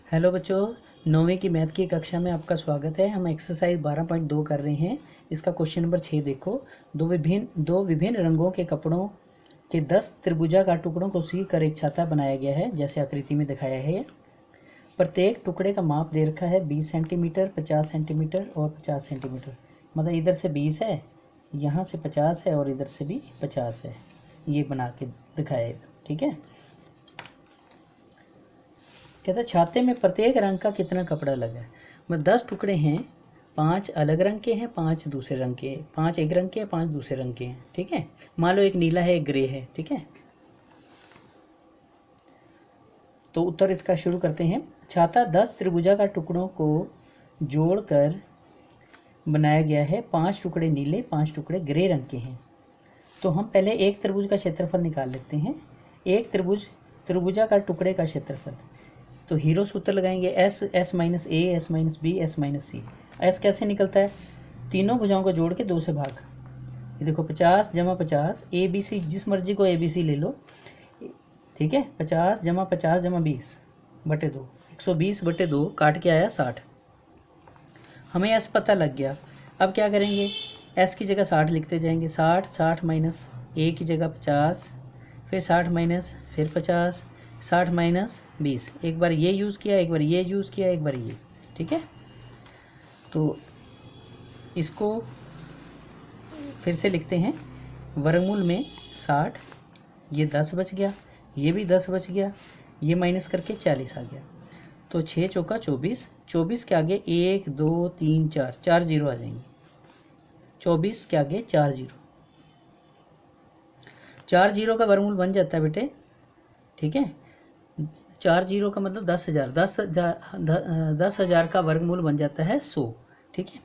Hello बच्चों, 9वीं की math की कक्षा में आपका स्वागत है। हम एक्सरसाइज 12.2 कर रहे हैं। इसका क्वेश्चन नंबर 6 देखो। दो विभिन्न रंगों के कपड़ों के 10 त्रिभुजाकार टुकड़ों को सी कर एक छाता बनाया गया है, जैसे आकृति में दिखाया है। प्रत्येक टुकड़े का माप दे रखा है 20 सेंटीमीटर, 50 सेंटीमीटर और 50 सेंटीमीटर। मतलब इधर से 20 है, यहाँ से 50 है और इधर से भी 50 है। ये बना के दिखाया है, ठीक है। कहता है छाते में प्रत्येक रंग का कितना कपड़ा लगा है। मतलब 10 टुकड़े हैं, 5 अलग रंग के हैं, 5 दूसरे रंग के हैं, 5 एक रंग के हैं, 5 दूसरे रंग के हैं, ठीक है। मान लो एक नीला है, एक ग्रे है, ठीक है। तो उत्तर इसका शुरू करते हैं। छाता 10 त्रिभुजाकार टुकड़ों को जोड़कर बनाया गया है। 5 टुकड़े नीले, 5 टुकड़े ग्रे रंग के हैं। तो हम पहले एक त्रिभुज का क्षेत्रफल निकाल लेते हैं। एक त्रिभुजाकार टुकड़े का क्षेत्रफल, तो हीरो सूत्र लगाएंगे S minus A, S minus B, S minus C. S कैसे निकलता है? तीनों भुजाओं को जोड़ के 2 से भाग। ये देखो 50 जमा 50, ए बी सी, जिस मर्जी को ए बी सी ले लो, ठीक है। 50 जमा 50 जमा 20 बटे 2, 120 बटे 2 काट के आया 60। हमें एस पता लग गया। अब क्या करेंगे? एस की जगह 60 लिखते जाएंगे। 60 माइनस ए की जगह 50, फिर 60 माइनस फिर 50, 60 माइनस 20। एक बार ये यूज़ किया, एक बार ये यूज़ किया, एक बार ये, ठीक है। तो इसको फिर से लिखते हैं। वर्गमूल में 60, ये 10 बच गया, ये भी 10 बच गया, ये माइनस करके 40 आ गया। तो 6 चौका 24, 24 के आगे 1 2 3 4, 4 जीरो आ जाएंगे। 24 के आगे 4 जीरो, 4 जीरो का वर्गमूल बन जाता है बेटे, ठीक है। 4 जीरो का मतलब 10,000, 10,000 का वर्गमूल बन जाता है 100, ठीक है।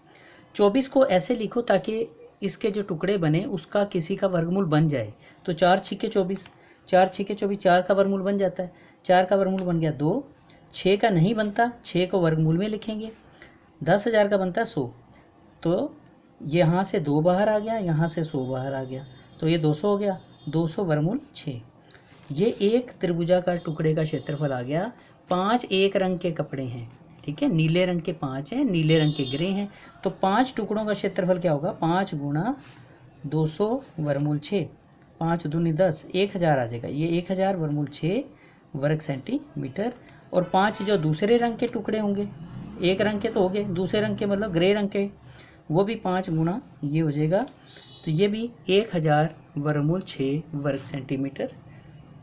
24 को ऐसे लिखो ताकि इसके जो टुकड़े बने उसका किसी का वर्गमूल बन जाए। तो 4 छिके 24, 4 छिके 24, 4 का वर्गमूल बन जाता है। 4 का वर्गमूल बन गया 2, 6 का नहीं बनता, 6 को वर्गमूल में लिखेंगे। 10,000 का बनता है 100, तो यहाँ से 2 बाहर आ गया, यहाँ से 100 बाहर आ गया, तो ये 200 हो गया। 200 वर्गमूल 6। ये एक त्रिभुजाकार टुकड़े का क्षेत्रफल आ गया। 5 एक रंग के कपड़े हैं, ठीक है। नीले रंग के 5 हैं, नीले रंग के ग्रे हैं। तो 5 टुकड़ों का क्षेत्रफल क्या होगा? 5 गुणा 200 वर्गमूल 6, 5 दूनी 10, 1000 आ जाएगा। ये 1000 वर्गमूल 6 वर्ग सेंटीमीटर। और 5 जो दूसरे रंग के टुकड़े होंगे, एक रंग के तो हो गए, दूसरे रंग के मतलब ग्रे रंग के, वो भी 5 गुणा ये हो जाएगा। तो ये भी 1000 वर्गमूल 6 वर्ग सेंटीमीटर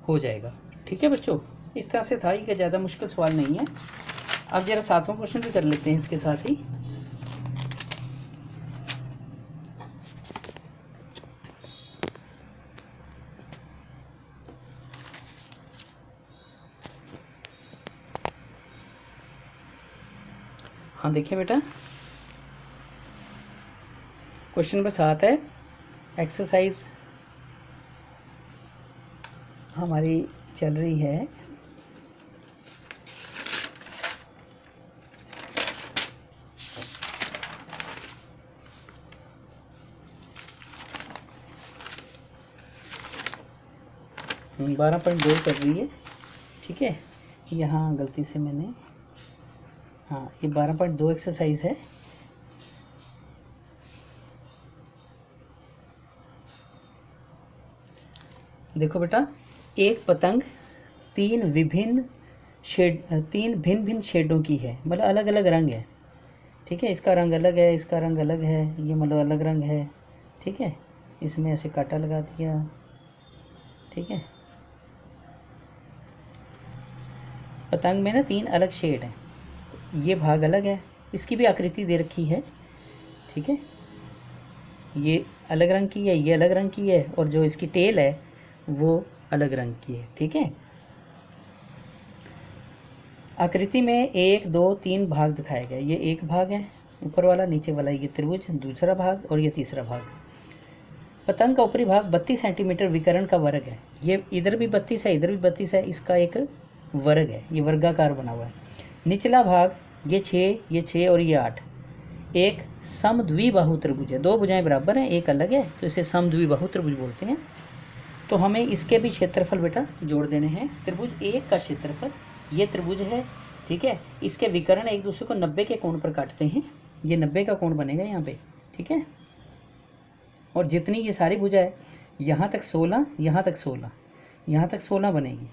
हो जाएगा, ठीक है बच्चों। इस तरह से था, ये ज़्यादा मुश्किल सवाल नहीं है। अब जरा 7वां क्वेश्चन भी कर लेते हैं इसके साथ ही। हाँ देखिए बेटा, क्वेश्चन नंबर 7 है। एक्सरसाइज हमारी चल रही है। हम 12.2 कर रही है, ठीक है। यहाँ गलती से मैंने, हाँ ये 12.2 एक्सरसाइज है। देखो बेटा, एक पतंग 3 भिन्न भिन्न शेडों की है, मतलब अलग अलग रंग है, ठीक है। इसका रंग अलग है, इसका रंग अलग है, ये मतलब अलग रंग है, ठीक है। इसमें ऐसे कांटा लगा दिया, ठीक है। पतंग में ना 3 अलग शेड हैं, ये भाग अलग है, इसकी भी आकृति दे रखी है, ठीक है। ये अलग रंग की है, ये अलग रंग की है, और जो इसकी टेल है वो अलग रंग की है, ठीक है। आकृति में 1 2 3 भाग दिखाया गया। ये एक भाग है ऊपर वाला, नीचे वाला ये त्रिभुज, दूसरा भाग, और ये तीसरा भाग। पतंग का ऊपरी भाग 32 सेंटीमीटर विकर्ण का वर्ग है। ये इधर भी 32 है, इधर भी 32 है, इसका एक वर्ग है, ये वर्गाकार बना हुआ है। निचला भाग ये 6 और ये 8, एक समद्विबाहु त्रिभुज है। 2 भुजाएं बराबर हैं, एक अलग है, तो इसे समद्विबाहु त्रिभुज बोलते हैं। तो हमें इसके भी क्षेत्रफल बेटा जोड़ देने हैं। त्रिभुज 1 का क्षेत्रफल, ये त्रिभुज है, ठीक है। इसके विकर्ण एक दूसरे को 90 के कोण पर काटते हैं, ये 90 का कोण बनेगा यहाँ पे, ठीक है। और जितनी ये सारी भुजा है, यहाँ तक 16, यहाँ तक 16, यहाँ तक 16 बनेगी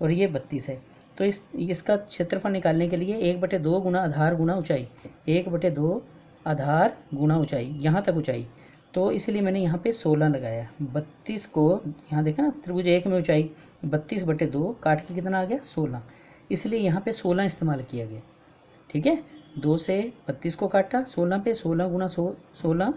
और ये 32 है। तो इसका क्षेत्रफल निकालने के लिए 1/2 गुना आधार गुना ऊंचाई, 1/2 आधार गुना ऊंचाई, यहाँ तक ऊंचाई। तो इसलिए मैंने यहाँ पे 16 लगाया। 32 को यहाँ देखा ना, त्रिभुज एक में ऊंचाई 32/2 काट के कितना आ गया 16, इसलिए यहाँ पे 16 इस्तेमाल किया गया, ठीक है। 2 से 32 को काटा, 16 पे 16 गुना 16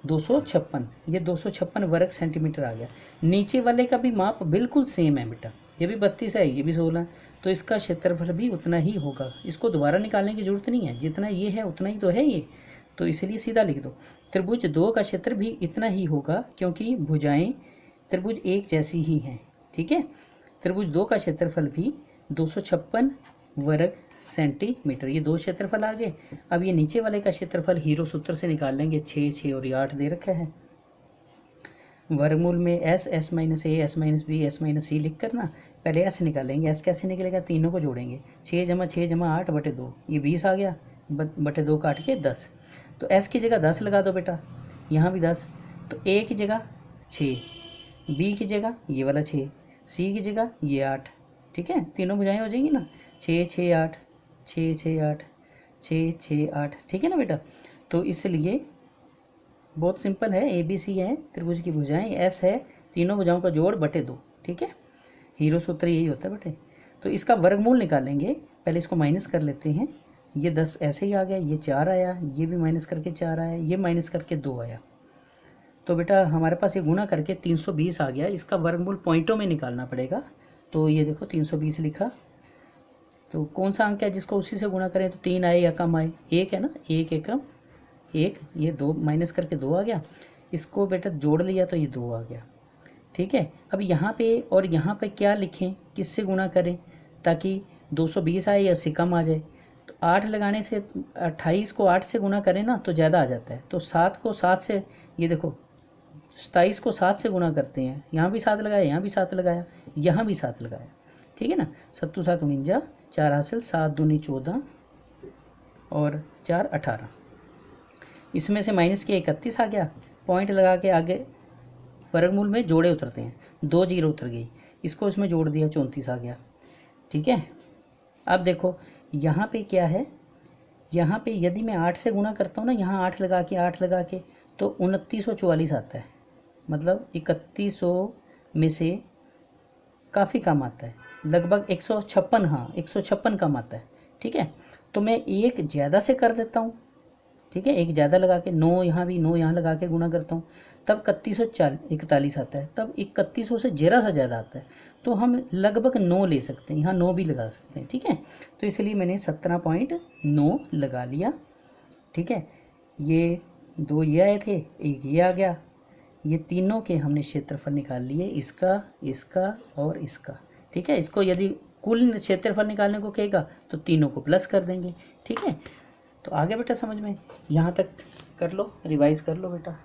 256, ये 256 वर्ग सेंटीमीटर आ गया। नीचे वाले का भी माप बिल्कुल सेम है बेटा, ये भी 32 है, ये भी 16, तो इसका क्षेत्रफल भी उतना ही होगा। इसको दोबारा निकालने की जरूरत नहीं है, जितना ये है उतना ही तो है ये, तो इसलिए सीधा लिख दो। त्रिभुज 2 का क्षेत्र भी इतना ही होगा, क्योंकि भुजाएं त्रिभुज एक जैसी ही हैं, ठीक है। त्रिभुज 2 का क्षेत्रफल भी 256 वर्ग सेंटीमीटर, ये 2 क्षेत्रफल आ गए। अब ये नीचे वाले का क्षेत्रफल हीरो सूत्र से निकाल लेंगे, 6 6 और 8 दे रखा है। वर्गमूल में s s minus A s minus B s minus C लिख कर ना पहले s निकालेंगे। s कैसे निकलेगा, तीनों को जोड़ेंगे, 6 जमा 6 जमा 8/2, ये 20 आ गया, बटे 2 काट के 10। तो s की जगह 10 लगा दो बेटा, यहाँ भी 10, तो a की जगह 6, b की जगह ये वाला 6, c की जगह ये 8, ठीक है। तीनों भुजाएं हो जाएंगी ना, 6 6 8 6 6 8 6 6 8, ठीक है ना बेटा। तो इसलिए बहुत सिंपल है, ए बी सी है त्रिभुज की भुजाएं, एस है तीनों भुजाओं का जोड़ बटे 2, ठीक है। हीरो सूत्र यही होता है बेटे। तो इसका वर्गमूल निकालेंगे, पहले इसको माइनस कर लेते हैं। ये 10 ऐसे ही आ गया, ये 4 आया, ये भी माइनस करके 4 आया, ये माइनस करके 2 आया। तो बेटा हमारे पास ये गुणा करके 320 आ गया। इसका वर्गमूल पॉइंटों में निकालना पड़ेगा, तो ये देखो 320 लिखा। तो कौन सा अंक है जिसको उसी से गुणा करें तो 3 आए या कम आए, 1 है ना, 1 एकम 1, ये 2 माइनस करके 2 आ गया। इसको बेटा जोड़ लिया तो ये 2 आ गया, ठीक है। अब यहाँ पे और यहाँ पे क्या लिखें, किससे गुणा करें ताकि 220 आए या से कम आ जाए। तो 8 लगाने से 28 को 8 से गुणा करें ना तो ज़्यादा आ जाता है। तो 7 को 7 से, ये देखो 27 को 7 से गुणा करते हैं, यहाँ भी 7 लगाया, यहाँ भी 7 लगाया, यहाँ भी 7 लगाया, ठीक है ना। 7 7 49, 4 हासिल, 7 दूनी 14 और 4 18। इसमें से माइनस के 31 आ गया, पॉइंट लगा के आगे वर्गमूल में जोड़े उतरते हैं, 2 जीरो उतर गई, इसको इसमें जोड़ दिया 34 आ गया, ठीक है। अब देखो यहाँ पे क्या है, यहाँ पे यदि मैं 8 से गुणा करता हूँ ना, यहाँ 8 लगा के तो 2944 आता है, मतलब 3100 में से काफ़ी कम आता है, लगभग 156, हाँ 156 कम आता है, ठीक है। तो मैं एक ज़्यादा से कर देता हूँ, ठीक है, एक ज़्यादा लगा के 9 यहाँ भी 9 यहाँ लगा के गुणा करता हूँ, तब 3141 आता है, तब 3100 से ज़रा सा ज़्यादा आता है, तो हम लगभग 9 ले सकते हैं, यहाँ 9 भी लगा सकते हैं, ठीक है। तो इसलिए मैंने 17.9 लगा लिया, ठीक है। ये 2 ये आए थे, एक ये आ गया, ये तीनों के हमने क्षेत्रफल निकाल लिए, इसका इसका और इसका, ठीक है। इसको यदि कुल क्षेत्रफल निकालने को कहेगा तो तीनों को प्लस कर देंगे, ठीक है। तो आगे बेटा समझ में, यहाँ तक कर लो, रिवाइज कर लो बेटा।